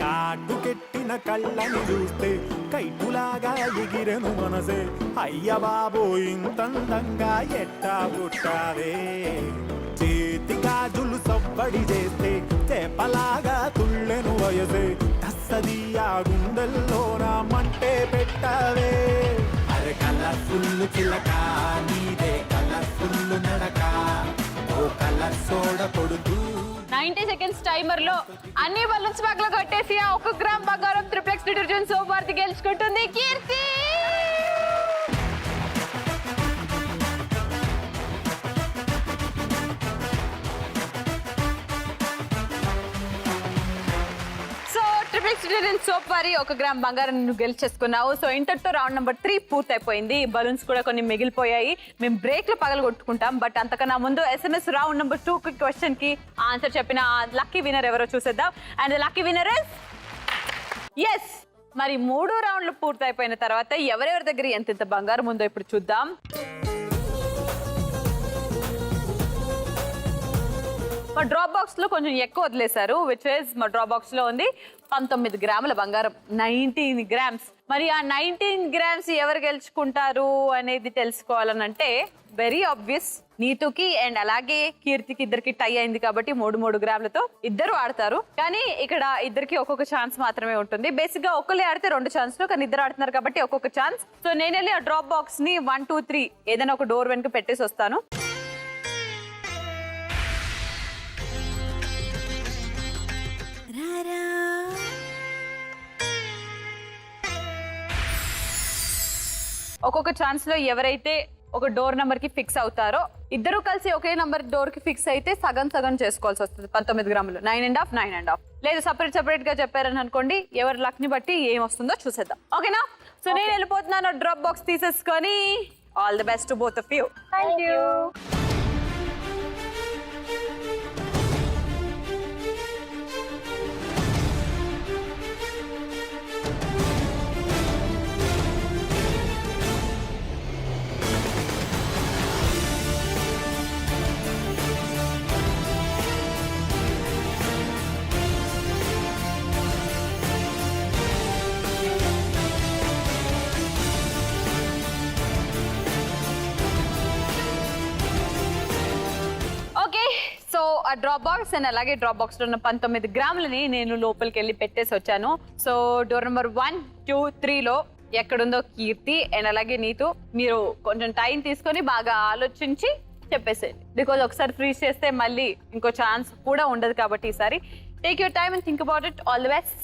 కాటుకెట్టిన కళ్ళని చూస్తే కైటులాగా ఎగిరెను మనసే, అయ్య బాబో ఇంతందంగా ఎట్టా పుట్టావే. చేతి గాజులు సవ్వడి చేస్తే చేపలాగా తుళ్ళెను వయసే, తస్సదియా గుండెల్లో నా మంటే పెట్టావే. అరే కలర్ఫుల్ చిలక నీదే కలర్ఫుల్ నడక, ఓ కలర్ సోడ కొడుతూ. 90 సెకండ్స్ టైమర్ లో అన్ని బలూన్స్ పగల కొట్టేసి ఆ 1 గ్రామ్ బంగారం ట్రిప్లెక్స్ డిటర్జెంట్ సోప్ వారిది గెలుచుకుంటుంది కీర్తి. సో ట్రిప్లెక్స్ డిటర్జెంట్ సోప్ వారి 1 గ్రామ్ బంగారం నువ్వు గెలిచేసుకున్నావు. సో ఇంతటితో రౌండ్ నెంబర్ 3 పూర్తి అయిపోయింది. బలూన్స్ కూడా కొన్ని మిగిలిపోయాయి. మేము బ్రేక్ లో పగలు కొట్టుకుంటాం, బట్ అంతకన్నా ముందు SMS రౌండ్ నెంబర్ 2 క్వశ్చన్ కి ఆన్సర్ చెప్పిన లక్కీ విన్నర్ ఎవరో చూసేద్దాం. And lucky winner is yes. మరి 3 రౌండ్లు పూర్తి అయిపోయిన తర్వాత ఎవరెవరి దగ్గర ఎంత బంగారం ఉందో ఇప్పుడు చూద్దాం. మా డ్రాప్ బాక్స్ లో కొంచెం ఎక్కువ వదిలేశారు, విచ్ ఇస్ మా డ్రాప్ బాక్స్ లో ఉంది 19 గ్రాముల బంగారం, 19 గ్రామ్స్. మరి ఆ 19 గ్రామ్స్ ఎవరు గెలుచుకుంటారు అనేది తెలుసుకోవాలనంటే వెరీ ఆబ్వియస్, నీతుకి అండ్ అలాగే కీర్తికి ఇద్దరికి టై అయింది కాబట్టి 3 గ్రాములతో ఇద్దరు ఆడతారు. కానీ ఇక్కడ ఇద్దరికి ఒక్కొక్క ఛాన్స్ మాత్రమే ఉంటుంది. బేసిక్ గా ఒకళ్ళే ఆడితే 2 ఛాన్స్లు, కానీ ఇద్దరు ఆడుతున్నారు కాబట్టి ఒక్కొక్క ఛాన్స్. సో నేను వెళ్ళి ఆ డ్రాప్ బాక్స్ ని 1, 2, 3 ఏదైనా ఒక డోర్ వెనుక పెట్టేసి వస్తాను. ఒక్కొక్క ఛాన్స్ లో ఎవరైతే ఒక డోర్ నెంబర్ కి ఫిక్స్ అవుతారో ఇద్దరు కలిసి ఒకే నంబర్ డోర్ కి ఫిక్స్ అయితే సగం చేసుకోవాల్సి వస్తుంది. 19 గ్రాములు 9.5 లేదు సెపరేట్ గా చెప్పారని అనుకోండి, ఎవరి లక్ ని బట్టి ఏం వస్తుందో చూసేద్దాం. ఓకేనా? సో నేను వెళ్ళిపోతున్నాను డ్రాప్ బాక్స్ తీసేసుకొని. All the best to both of you. Thank you. ఆ డ్రాప్ బాక్స్ అండ్ అలాగే డ్రాప్ బాక్స్ లో ఉన్న 19 గ్రాములని నేను లోపలికి వెళ్ళి పెట్టేసి వచ్చాను. సో డోర్ నెంబర్ 1, 2, 3 లో ఎక్కడుందో కీర్తి అండ్ అలాగే నీతు మీరు కొంచెం టైం తీసుకొని బాగా ఆలోచించి చెప్పేసేయండి. బికాజ్ ఒకసారి ఫ్రీజ్ చేస్తే మళ్ళీ ఇంకో ఛాన్స్ కూడా ఉండదు కాబట్టి ఈసారి take your time and think about it. All the best.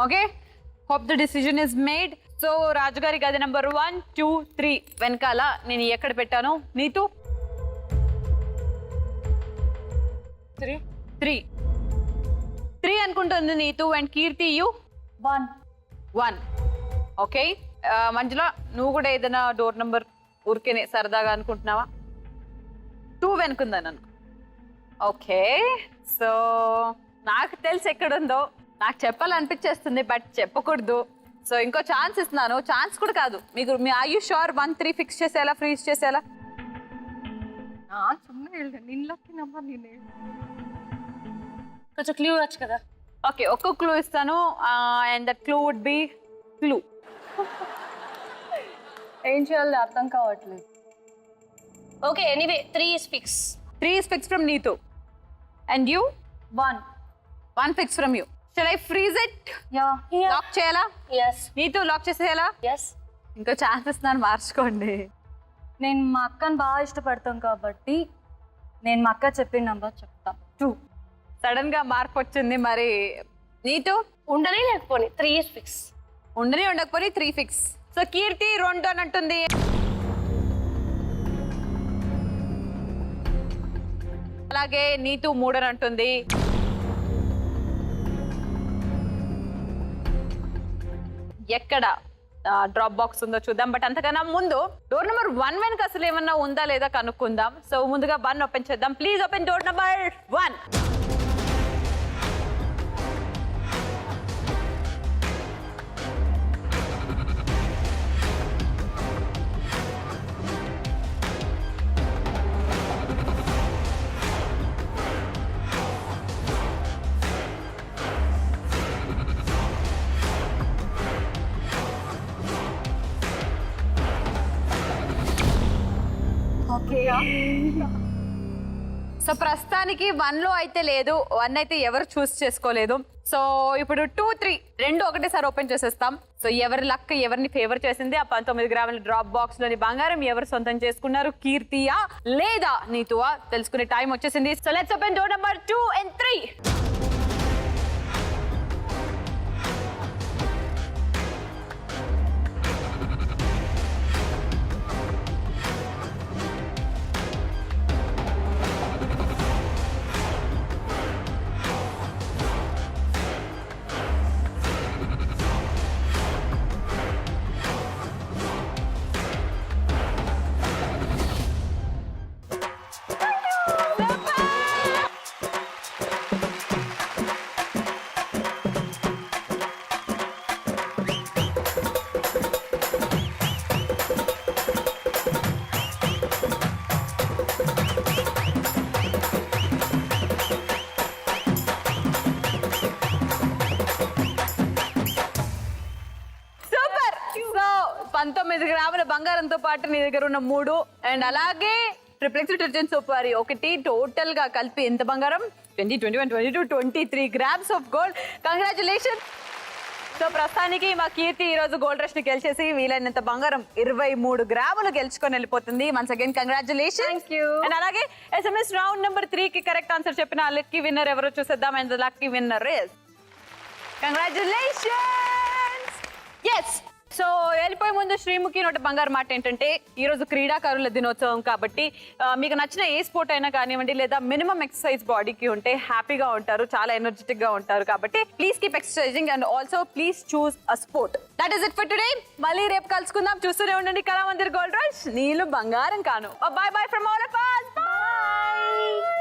Okay, hope the decision is made. So రాజుగారి గది నెంబర్ 1, 2, 3 వెనకాల నేను ఎక్కడ పెట్టాను? నీతు 3 అనుకుంటుంది Neetu. And Keerthi you 1. Okay, Manjula నువ్వు కూడా ఏదైనా డోర్ నెంబర్ ఊరికేనే సరదాగా అనుకుంటున్నావా? 2 వెనుకుందని అనుకో. ఓకే, సో నాకు తెలిసి ఎక్కడుందో నాకు చెప్పాలనిపించేస్తుంది, బట్ చెప్పకూడదు. సో ఇంకో ఛాన్స్ ఇస్తున్నాను. ఛాన్స్ కూడా కాదు, మీకు మీ ఆర్ యూ షూర్ 1, 3 ఫిక్స్ చేసేలా, ఫ్రీజ్ చేసేలా? సుమ్మನೆ ಹೇಳ್ದೆ ನಿನ್ ಲಕ್ಕಿ ನಂಬರ್ ನೀನೆ కొంచెం క్లూ ఇవ్వచ్చు కదా. ఓకే, ఒక్క క్లూ ఇస్తాను. And that clue would be clue. ఏం చేయాలి అర్థం కావట్లేదు. Okay, anyway 3 is fix. 3 is fixed from Neetu. And you? 1 fixed from you. Shall I freeze it? Yeah. Lock చేయాలా? Yes. Neetu lock చేసేయాలా? Yes. ఇంకో chance ఇస్తున్నాను, మార్చుకోండి. నేను మా అక్కని బాగా ఇష్టపడతాం కాబట్టి నేను మా అక్క చెప్పిన నంబర్ చెప్తా. 2. సడన్ గా మార్పు వచ్చింది. మరి నీతు? ఉండని లేకపోని 3 is fix. ఉండని ఉండకపోయి 3 ఫిక్స్. సో కీర్తి 2 అని అంటుంది. అలాగే నీతు 3 అని అంటుంది. ఎక్కడ డ్రాప్ బాక్స్ ఉందో చూద్దాం. బట్ అంతకన్నా ముందు డోర్ నెంబర్ 1 వెనక అసలు ఏమన్నా ఉందా లేదా కనుక్కుందాం. సో ముందుగా 1 ఓపెన్ చేద్దాం. Please open door number 1. So ప్రస్తుతానికి 1లో అయితే లేదు, 1 అయితే ఎవరు చూస్ చేసుకోలేదు. సో ఇప్పుడు 2, 3 రెండు ఒకటేసారి ఓపెన్ చేసేస్తాం. సో ఎవరి లక్ ఎవరిని ఫేవర్ చేసింది? ఆ 19 గ్రాముల డ్రాప్ బాక్స్ లోని బంగారం ఎవరు సొంతం చేసుకున్నారు? కీర్తియా లేదా నీతువా? తెలుసుకునే టైం వచ్చేసింది. So let's open door number 2 and 3. Super. So 19 గ్రాముల బంగారంతో పాటు నీ దగ్గర ఉన్న 3 అండ్ అలాగే ట్రిప్లెక్స్ డిటర్జెంట్ సోప్ వారి 1 టోటల్ గా కలిపి ఎంత బంగారం? 20, 21, 22, 23 grams of gold. Congratulation. So ప్రస్తుతానికి మా కీర్తి ఈ రోజు గోల్డ్ రష్ ని గెలిచేసి వీలైనంత బంగారం 23 గ్రాములు గెలుచుకొని వెళ్ళిపోతుంది. Once again congratulation. అండ్ అలాగే SMS రౌండ్ నెంబర్ 3 కి కరెక్ట్ ఆన్సర్ చెప్పిన లక్కీ విన్నర్ ఎవరో చూసేద్దాం. And lucky winner is congratulations. Yes. So వెళ్ళిపోయే ముందు శ్రీముఖి నోట బంగారు మాట ఏంటంటే, ఈ రోజు క్రీడాకారుల దినోత్సవం కాబట్టి మీకు నచ్చిన ఏ స్పోర్ట్ అయినా కానివ్వండి, లేదా మినిమం ఎక్సర్సైజ్ బాడీకి ఉంటే హ్యాపీగా ఉంటారు, చాలా ఎనర్జెటిక్ గా ఉంటారు. కాబట్టి please keep exercising and also please choose a sport. That is it for today. మళ్ళీ రేపు కలుసుకుందాం. చూస్తూనే ఉండండి కళామందిర్ గోల్డ్ రష్. నీళ్ళు బంగారం కాను. By buy from all of us. Bye.